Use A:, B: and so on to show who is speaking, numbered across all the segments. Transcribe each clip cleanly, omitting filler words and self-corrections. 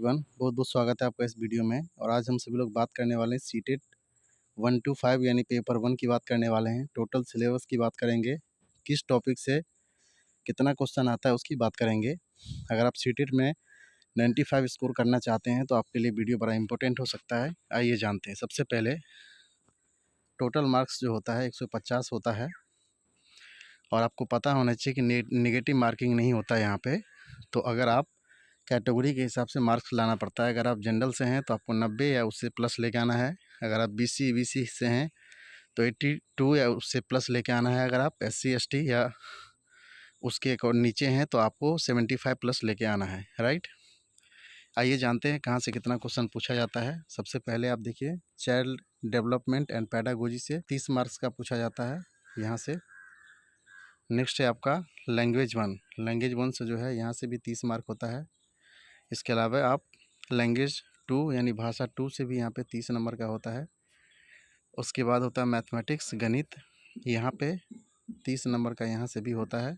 A: बहुत बहुत स्वागत है आपका इस वीडियो में। और आज हम सभी लोग बात करने वाले हैं सीटेट 1 to 5 यानी पेपर 1 की बात करने वाले हैं। टोटल सिलेबस की बात करेंगे, किस टॉपिक से कितना क्वेश्चन आता है उसकी बात करेंगे। अगर आप सीटेट में 95 स्कोर करना चाहते हैं तो आपके लिए वीडियो बड़ा इंपॉर्टेंट हो सकता है। आइए जानते हैं। सबसे पहले टोटल मार्क्स जो होता है 150 होता है, और आपको पता होना चाहिए कि नेगेटिव मार्किंग नहीं होता है यहाँ पे। तो अगर आप कैटेगरी के हिसाब से मार्क्स लाना पड़ता है। अगर आप जनरल से हैं तो आपको 90 या उससे प्लस लेके आना है। अगर आप BC से हैं तो 82 या उससे प्लस लेके आना है। अगर आप SC ST या उसके नीचे हैं तो आपको 75 प्लस लेके आना है, राइट। आइए जानते हैं कहाँ से कितना क्वेश्चन पूछा जाता है। सबसे पहले आप देखिए, चाइल्ड डेवलपमेंट एंड पैडागोजी से 30 मार्क्स का पूछा जाता है यहाँ से। नेक्स्ट है आपका लैंग्वेज 1 से जो है यहाँ से भी 30 मार्क होता है। इसके अलावा आप लैंग्वेज 2 यानी भाषा 2 से भी यहाँ पे 30 नंबर का होता है। उसके बाद होता है मैथमेटिक्स गणित, यहाँ पे 30 नंबर का यहाँ से भी होता है।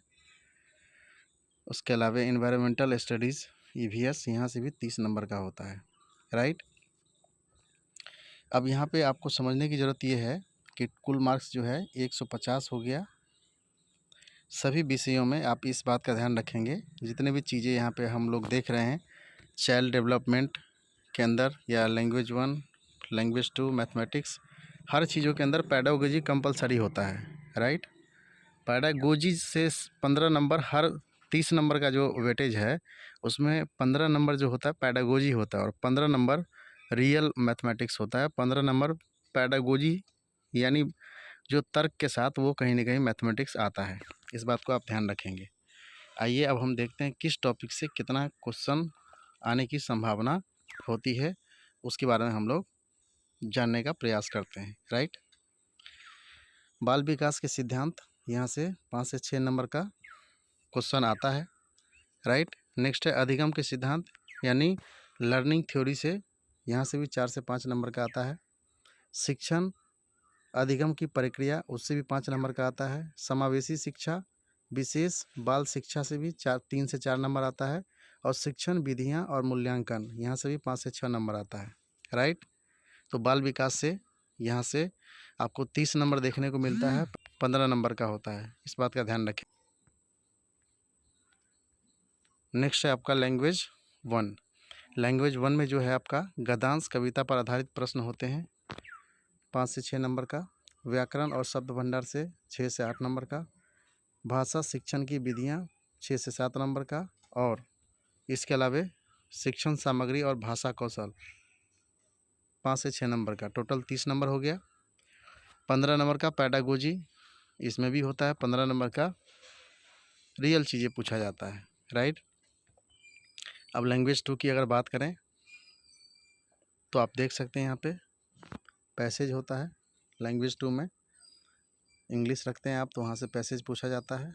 A: उसके अलावा इन्वायरमेंटल स्टडीज़ EVS यहाँ से भी 30 नंबर का होता है, राइट। अब यहाँ पे आपको समझने की ज़रूरत ये है कि कुल मार्क्स जो है 150 हो गया। सभी विषयों में आप इस बात का ध्यान रखेंगे, जितने भी चीज़ें यहाँ पे हम लोग देख रहे हैं चाइल्ड डेवलपमेंट के अंदर या लैंग्वेज 1, लैंग्वेज 2, मैथमेटिक्स, हर चीज़ों के अंदर पैडागोजी कंपलसरी होता है, राइट। पैडागोजी से 15 नंबर, हर 30 नंबर का जो वेटेज है उसमें 15 नंबर जो होता है पैडागोजी होता है, और 15 नंबर रियल मैथमेटिक्स होता है। 15 नंबर पैडागोजी यानी जो तर्क के साथ वो कहीं ना कहीं मैथमेटिक्स आता है। इस बात को आप ध्यान रखेंगे। आइए अब हम देखते हैं किस टॉपिक से कितना क्वेश्चन आने की संभावना होती है, उसके बारे में हम लोग जानने का प्रयास करते हैं, राइट। बाल विकास के सिद्धांत, यहाँ से 5 से 6 नंबर का क्वेश्चन आता है, राइट। नेक्स्ट है अधिगम के सिद्धांत यानी लर्निंग थ्योरी से, यहाँ से भी 4 से 5 नंबर का आता है। शिक्षण अधिगम की प्रक्रिया, उससे भी 5 नंबर का आता है। समावेशी शिक्षा, विशेष बाल शिक्षा से भी 3 से 4 नंबर आता है। और शिक्षण विधियाँ और मूल्यांकन, यहाँ से भी 5 से 6 नंबर आता है, राइट। तो बाल विकास से यहाँ से आपको 30 नंबर देखने को मिलता है, 15 नंबर का होता है, इस बात का ध्यान रखें। नेक्स्ट है आपका लैंग्वेज 1। लैंग्वेज 1 में जो है आपका गद्यांश कविता पर आधारित प्रश्न होते हैं, 5 से 6 नंबर का। व्याकरण और शब्द भंडार से 6 से 8 नंबर का। भाषा शिक्षण की विधियाँ 6 से 7 नंबर का। और इसके अलावा शिक्षण सामग्री और भाषा कौशल 5 से 6 नंबर का, टोटल 30 नंबर हो गया। 15 नंबर का पैडागोजी, इसमें भी होता है 15 नंबर का रियल चीज़ें पूछा जाता है, राइट। अब लैंग्वेज 2 की अगर बात करें तो आप देख सकते हैं यहाँ पे पैसेज होता है। लैंग्वेज 2 में इंग्लिश रखते हैं आप तो वहाँ से पैसेज पूछा जाता है।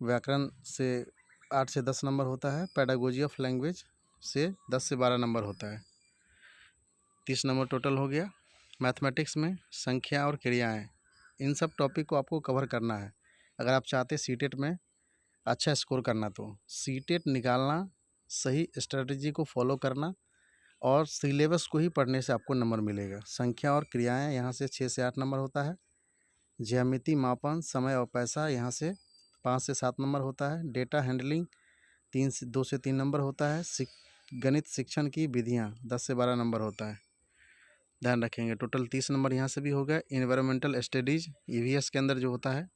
A: व्याकरण से 8 से 10 नंबर होता है। पैडागोजी ऑफ लैंग्वेज से 10 से 12 नंबर होता है, 30 नंबर टोटल हो गया। मैथमेटिक्स में संख्या और क्रियाएं, इन सब टॉपिक को आपको कवर करना है अगर आप चाहते सीटेट में अच्छा स्कोर करना। तो सीटेट निकालना, सही स्ट्रेटजी को फॉलो करना और सिलेबस को ही पढ़ने से आपको नंबर मिलेगा। संख्या और क्रियाएं यहाँ से 6 से 8 नंबर होता है। ज्यामिति, मापन, समय और पैसा यहाँ से 5 से 7 नंबर होता है। डेटा हैंडलिंग 2 से 3 नंबर होता है। गणित शिक्षण की विधियाँ 10 से 12 नंबर होता है, ध्यान रखेंगे। टोटल 30 नंबर यहाँ से भी हो गया। इन्वायरमेंटल स्टडीज़ EVS के अंदर जो होता है,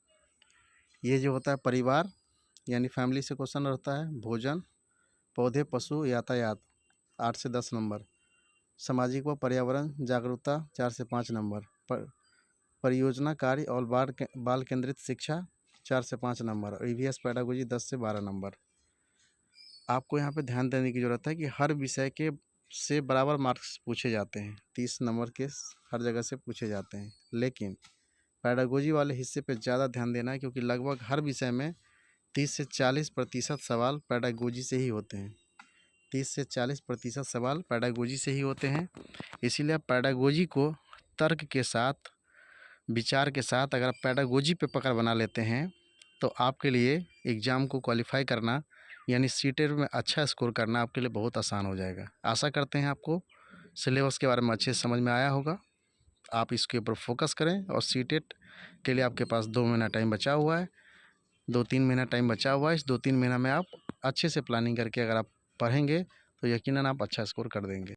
A: ये जो होता है परिवार यानी फैमिली से क्वेश्चन रहता है। भोजन, पौधे, पशु, यातायात 8 से 10 नंबर। सामाजिक व पर्यावरण जागरूकता 4 से 5 नंबर। परियोजना कार्य और बाल केंद्रित शिक्षा 4 से 5 नंबर। और EVS पैडागोजी 10 से 12 नंबर। आपको यहाँ पे ध्यान देने की ज़रूरत है कि हर विषय के से बराबर मार्क्स पूछे जाते हैं, 30 नंबर के हर जगह से पूछे जाते हैं। लेकिन पैडागोजी वाले हिस्से पे ज़्यादा ध्यान देना है, क्योंकि लगभग हर विषय में 30 से 40% सवाल पैडागोजी से ही होते हैं। 30 से 40% सवाल पैडागोजी से ही होते हैं। इसीलिए आप पैडागोजी को तर्क के साथ, विचार के साथ अगर आप पैडागोजी पे पकड़ बना लेते हैं तो आपके लिए एग्ज़ाम को क्वालिफाई करना यानी सीटेट में अच्छा स्कोर करना आपके लिए बहुत आसान हो जाएगा। आशा करते हैं आपको सिलेबस के बारे में अच्छे से समझ में आया होगा। आप इसके ऊपर फोकस करें और सीटेट के लिए आपके पास 2 महीना टाइम बचा हुआ है, 2-3 महीना टाइम बचा हुआ है। इस 2-3 महीना में आप अच्छे से प्लानिंग करके अगर आप पढ़ेंगे तो यकीनन आप अच्छा स्कोर कर देंगे।